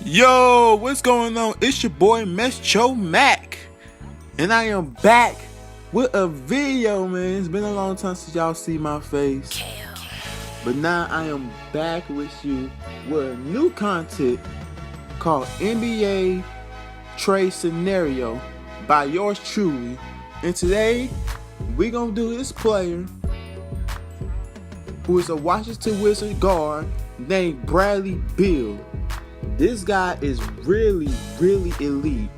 Yo, what's going on? It's your boy Mecho Mac, and I am back with a video, man. It's been a long time since y'all see my face, but now I am back with you with new content called NBA Trade Scenario by yours truly. And today we gonna do this player who is a Washington Wizard guard named Bradley Beal. This guy is really elite.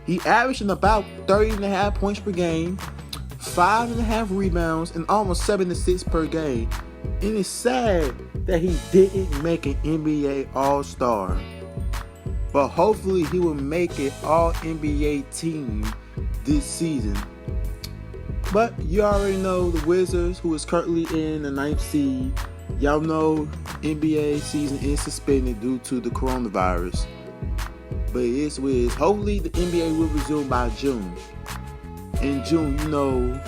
He averaging about 30.5 points per game, 5.5 rebounds, and almost 7 assists per game. And it's sad that he didn't make an NBA All-Star. But hopefully he will make an All-NBA team this season. But you already know the Wizards, who is currently in the 9th seed. Y'all know NBA season is suspended due to the coronavirus. But it's Wiz. Hopefully the NBA will resume by June. In June, you know,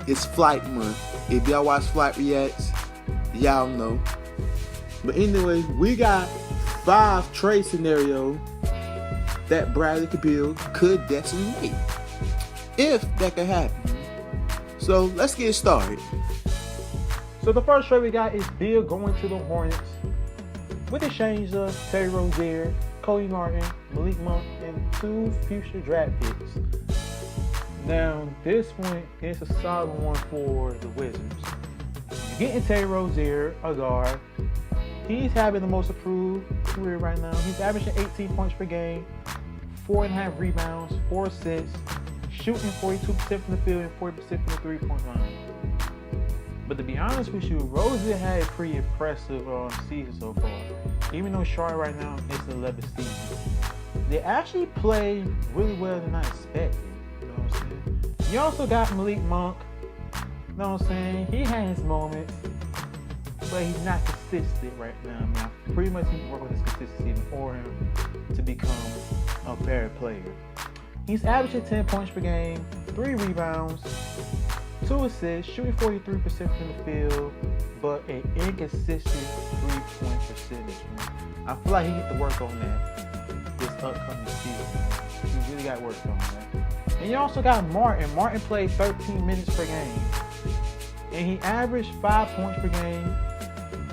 it's flight month. If y'all watch Flight Reacts, y'all know. But anyway, we got 5 trade scenarios that Bradley Beal could definitely make. If that could happen. So let's get started. So the first trade we got is Beal going to the Hornets with exchange of Terry Rozier, Cody Martin, Malik Monk, and 2 future draft picks. Now, this one is a solid one for the Wizards. You're getting Terry Rozier, a guard. He's having the most improved career right now. He's averaging 18 points per game, 4.5 rebounds, 4 assists, shooting 42% from the field and 40% from the three-point line. But to be honest with you, Rozier had a pretty impressive season so far. Even though Charlotte right now is the 11th season, they actually play really well than I expected. You know what I'm saying? You also got Malik Monk. You know what I'm saying? He had his moments, but he's not consistent right now. I mean, I pretty much need to work on his consistency for him to become a better player. He's averaging 10 points per game, 3 rebounds, 2 assists, shooting 43% from the field, but an inconsistent 3-point percentage, man. I feel like he needs to work on that this upcoming season. He really got to work on that. And you also got Martin. Martin played 13 minutes per game, and he averaged 5 points per game,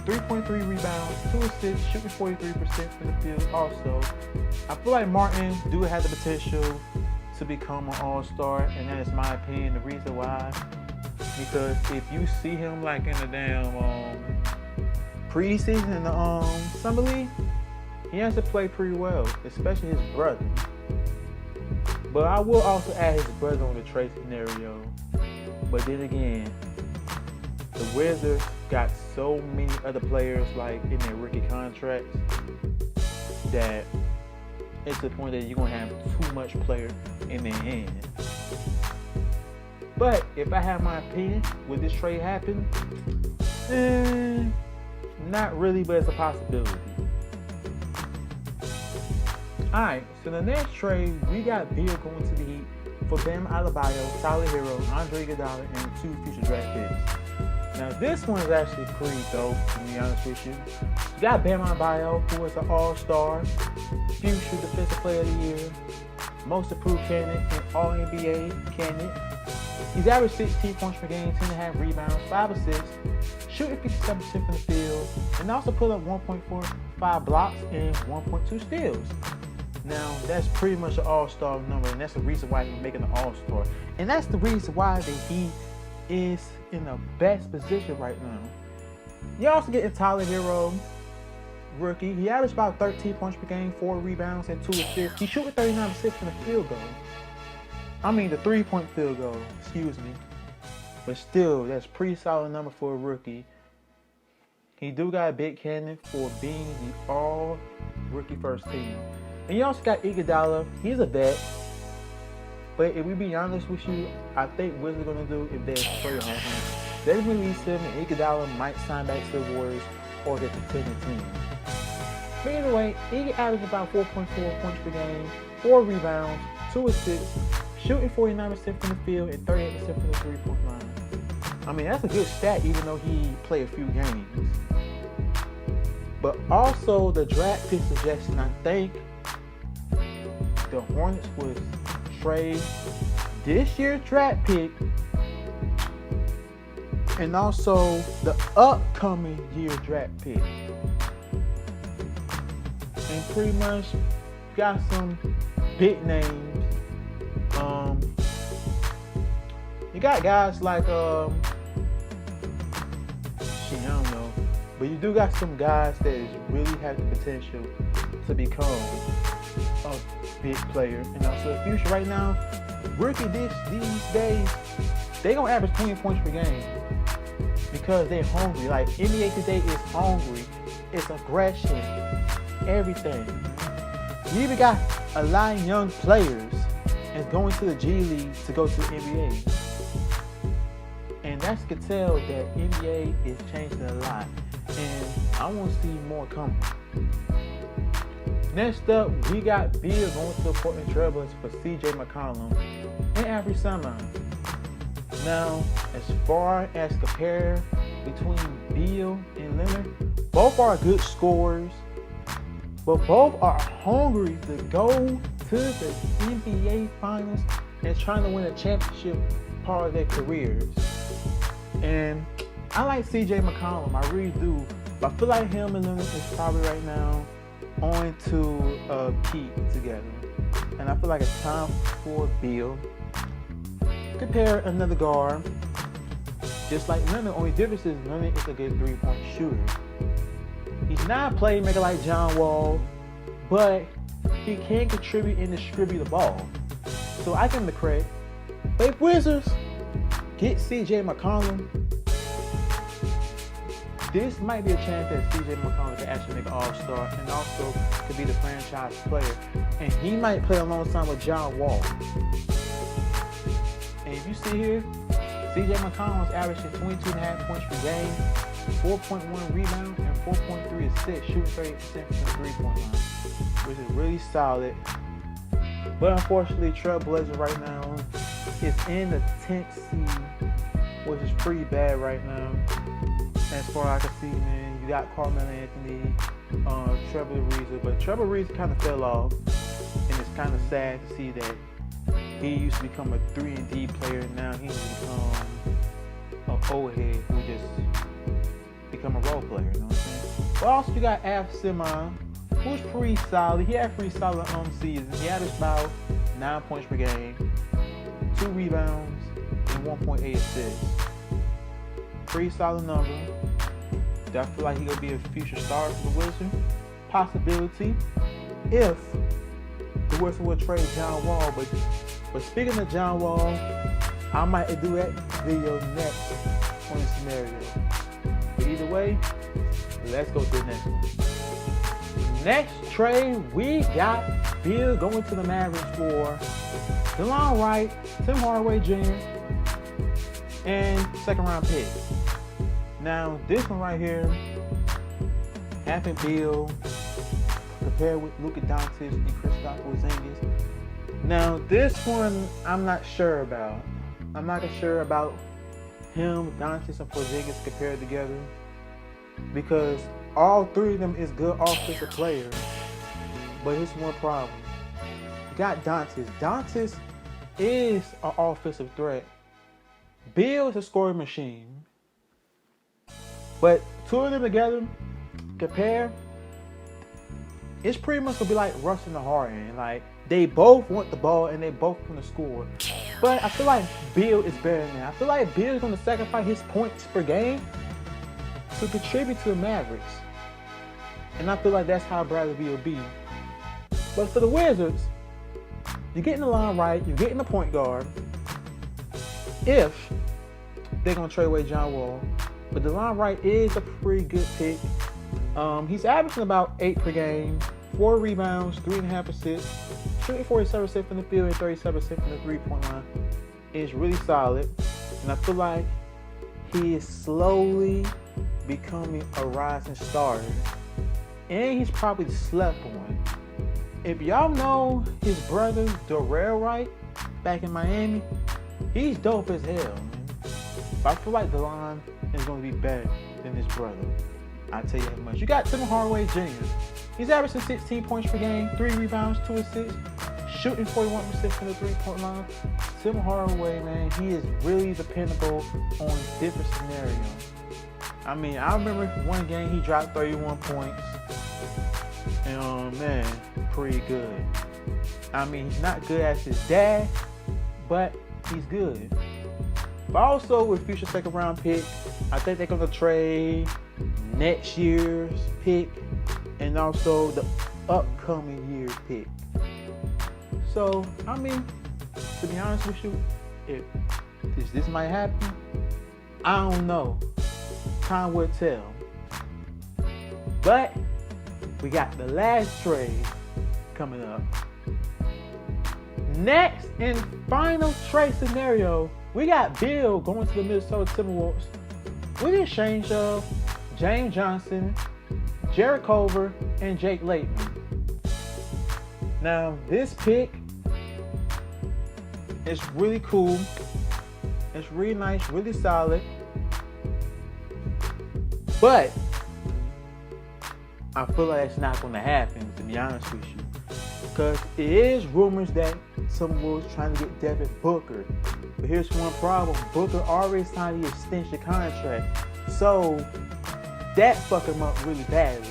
3.3 rebounds, 2 assists, shooting 43% from the field also. I feel like Martin do have the potential to become an all-star, and that is my opinion. The reason why, because if you see him like in the damn preseason in the summer league, he has to play pretty well, especially his brother. But I will also add his brother on the trade scenario. But then again, the Wizards got so many other players like in their rookie contracts that it's to the point that you're gonna have too much player in their hand. But if I have my opinion, would this trade happen? Not really, but it's a possibility. Alright, so the next trade, we got Beal going to the Heat for Bam Adebayo, Tyler Hero, Andre Iguodala, and 2 future draft picks. Now this one is actually pretty dope, to be honest with you. You got Bam Adebayo, who is an all-star, future defensive player of the year, most improved candidate, and all-NBA candidate. He's averaged 16 points per game, 10.5 rebounds, 5 assists, shooting 57% from the field, and also put up 1.45 blocks and 1.2 steals. Now, that's pretty much an all-star number, and that's the reason why he's making an all-star. And that's the reason why the Heat is in the best position right now. You also get Tyler Hero, rookie. He averaged about 13 points per game, 4 rebounds, and 2 assists. He's shooting 39% from the field goal. I mean, the 3-point field goal, excuse me. But still, that's a pretty solid number for a rookie. He do got a big candidate for being the all-rookie first team. And you also got Iguodala. He's a vet. But if we be honest with you, I think what they're going to do if there's a trade happens, they release him and Iguodala might sign back to the Warriors or the contending team. But either way, Iggy averaged about 4.4 points per game, 4 rebounds, 2 assists, shooting 49% from the field and 38% from the three-point line. I mean, that's a good stat even though he played a few games. But also the draft pick suggestion, I think the Hornets would trade this year's draft pick and also the upcoming year draft pick. And pretty much got some big names. You got guys like I don't know, but you do got some guys that really have the potential to become a big player and also the future. Right now, rookie these days, they gonna average 20 points per game because they're hungry. Like NBA today is hungry, it's aggression, everything. You even got a lot of young players and going to the G League to go to the NBA. And that's to tell that NBA is changing a lot. And I want to see more coming. Next up, we got Beal going to the Portland Trailblazers for CJ McCollum and Avery Simon. Now, as far as compare between Beal and Leonard, both are good scorers, but both are hungry to go to the NBA Finals and trying to win a championship part of their careers. And I like CJ McCollum, I really do. But I feel like him and Leonard is probably right now on to peak together. And I feel like it's time for Beal. Compare another guard. Just like Leonard, only difference is Leonard is a good three-point shooter. He's not a playmaker like John Wall, but he can contribute and distribute the ball. So I give him the credit. But if Wizards get CJ McCollum, this might be a chance that CJ McCollum can actually make an all-star and also could be the franchise player. And he might play alongside with John Wall. And if you see here, CJ McCollum is averaging 22.5 points per game, 4.1 rebounds, and 4.3 assists, shooting 30% from the three-point line, which is really solid. But unfortunately, Trailblazers right now is in the 10th seed, which is pretty bad right now. As far as I can see, man, you got Carmelo Anthony, Trevor Ariza, but Trevor Ariza kind of fell off, and it's kind of sad to see that he used to become a 3-and-D player, and now he's become an old head who just become a role player, you know what I'm saying? But also you got Av Simon, who's pretty solid. He had a pretty solid season. He averaged about 9 points per game, 2 rebounds, and 1.8 assists. Pretty solid number. I feel like he gonna be a future star for the Wizards. Possibility if the Wizards will trade John Wall. But speaking of John Wall, I might do that video next on this scenario. But either way, let's go to the next one. Next trade, we got Beal going to the Mavericks for DeLon Wright, Tim Hardaway Jr., and second-round pick. Now, this one right here, having Beal compared with Luka Doncic and Kristaps Porzingis. Now, this one I'm not sure about. I'm not sure about him, Doncic, and Porzingis compared together because all three of them is good offensive players. But here's one problem. You got Doncic. Doncic is an offensive threat. Beal is a scoring machine. But two of them together, compare, it's pretty much gonna be like Russ and Harden. Like, they both want the ball and they both want to score. But I feel like Beal is better than that. I feel like Beal is gonna sacrifice his points per game to contribute to the Mavericks. And I feel like that's how Bradley Beal will be. But for the Wizards, you're getting the line right, you're getting the point guard. If they're gonna trade away John Wall. But DeLon Wright is a pretty good pick. He's averaging about 8 per game, 4 rebounds, 3.5 assists, shooting 47% from the field and 37% from the three-point line. It's really solid. And I feel like he is slowly becoming a rising star. And he's probably slept on. If y'all know his brother, Darrell Wright, back in Miami, he's dope as hell, man. But I feel like DeLon is going to be better than his brother. I'll tell you that much. You got Tim Hardaway Jr. He's averaging 16 points per game, 3 rebounds, 2 assists, shooting 41% from the three-point line. Tim Hardaway, man, he is really dependable on different scenarios. I mean, I remember one game he dropped 31 points. And man, pretty good. I mean, he's not good as his dad, but he's good. But also with future second round pick, I think they're gonna trade next year's pick and also the upcoming year's pick. So, I mean, to be honest with you, if this might happen, I don't know. Time will tell. But we got the last trade coming up. Next and final trade scenario, we got Beal going to the Minnesota Timberwolves with the exchange of James Johnson, Jarrett Culver, and Jake Layton. Now, this pick is really cool. It's really nice, really solid. But I feel like it's not going to happen, to be honest with you. Because it is rumors that someone's trying to get Devin Booker. But here's one problem. Booker already signed the extension contract. So that fucked him up really badly.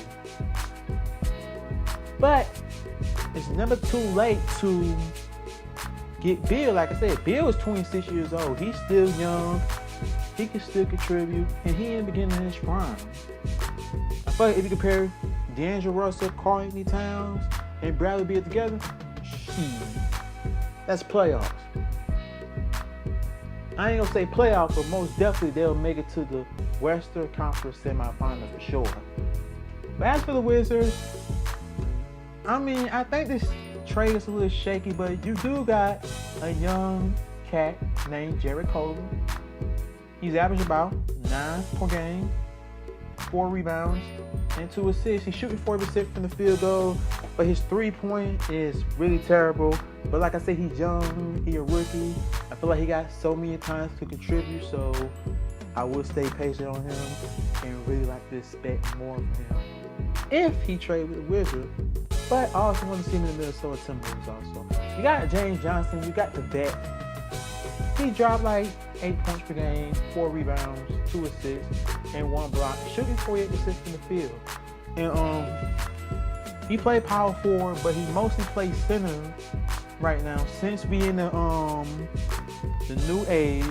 But it's never too late to get Beal. Like I said, Beal is 26 years old. He's still young. He can still contribute. And he in the beginning of his prime. I feel like if you compare D'Angelo Russell, Karl Anthony Towns, and Bradley Beal together, that's playoffs. I ain't gonna say playoffs, but most definitely they'll make it to the Western Conference semifinals for sure. But as for the Wizards, I mean, I think this trade is a little shaky, but you do got a young cat named Jarrett Culver. He's averaging about 9 per game, 4 rebounds, and 2 assists. He's shooting 40% from the field goal, but his 3-point is really terrible. But like I said, he's young, he's a rookie. I feel like he got so many times to contribute, so I will stay patient on him and really like to expect more from him if he trade with the Wizards. But I also want to see him in the Minnesota Timberwolves also. You got James Johnson, you got the vet. He dropped like 8 points per game, 4 rebounds, 2 assists, and 1 block, shooting 48% from the field. And he played power forward, but he mostly plays center right now. Since we in the new age,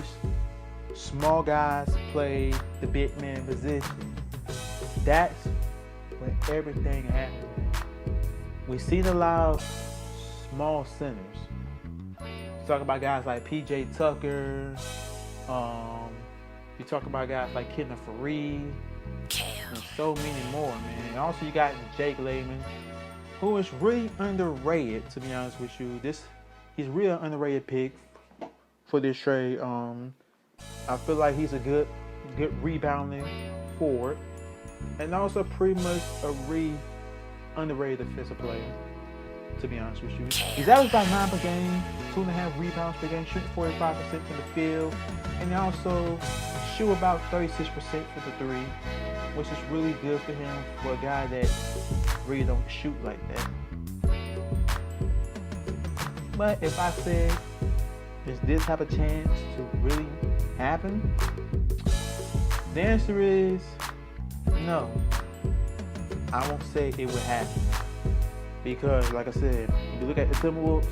small guys play the big man position. That's when everything happens. We've seen a lot of small centers. Talk about guys like P.J. Tucker. You talk about guys like Kenneth Fareed. And so many more, man. And also you got Jake Layman, who is really underrated, to be honest with you. He's really an underrated pick for this trade. I feel like he's a good rebounding forward. And also pretty much a underrated defensive player, to be honest with you. He's averaged about 9 per game, 2.5 rebounds per game, shooting 45% from the field, and also shoot about 36% for the 3, which is really good for him for a guy that really don't shoot like that. But if I said, does this have a chance to really happen? The answer is no. I won't say it would happen. Because, like I said, if you look at the Timberwolves,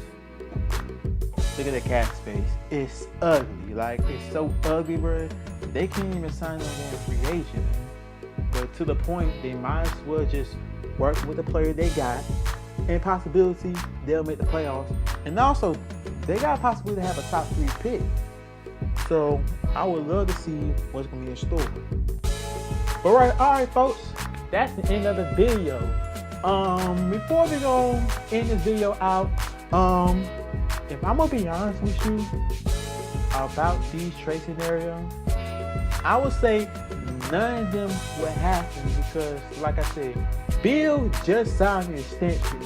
look at the cap space. It's ugly. Like, it's so ugly, bro. They can't even sign no damn free agent, man. But to the point, they might as well just work with the player they got. And possibility, they'll make the playoffs. And also, they got a possibility to have a top 3 pick. So, I would love to see what's going to be in store. But alright, folks. That's the end of the video. Before we go end this video out, if I'm gonna be honest with you about these trade scenarios, I would say none of them would happen because, like I said, Beal just signed an extension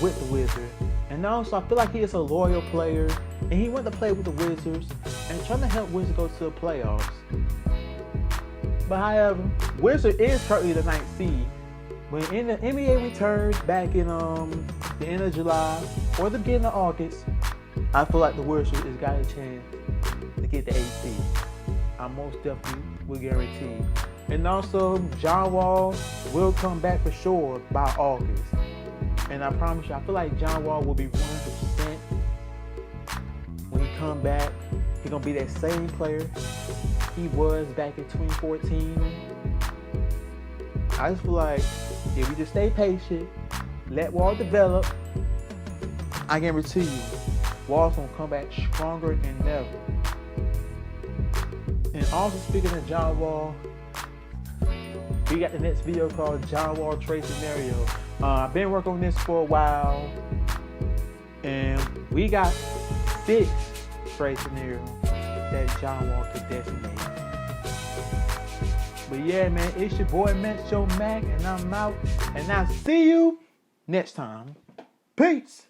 with the Wizards, and also I feel like he is a loyal player, and he went to play with the Wizards and trying to help Wizards go to the playoffs. But however, Wizards is currently the 9th seed. When in the NBA returns back in the end of July or the beginning of August, I feel like the Warriors has got a chance to get the 8th seed. I most definitely will guarantee. And also, John Wall will come back for sure by August. And I promise you, I feel like John Wall will be 100% when he come back. He's going to be that same player he was back in 2014. I just feel like if we just stay patient, let Wall develop, I guarantee you, Wall's going to come back stronger than ever. And also, speaking of John Wall, we got the next video called John Wall Trade Scenario. I've been working on this for a while, and we got 6 trade scenarios that John Wall could designate. But yeah, man, it's your boy Macho Mac, and I'm out, and I'll see you next time. Peace.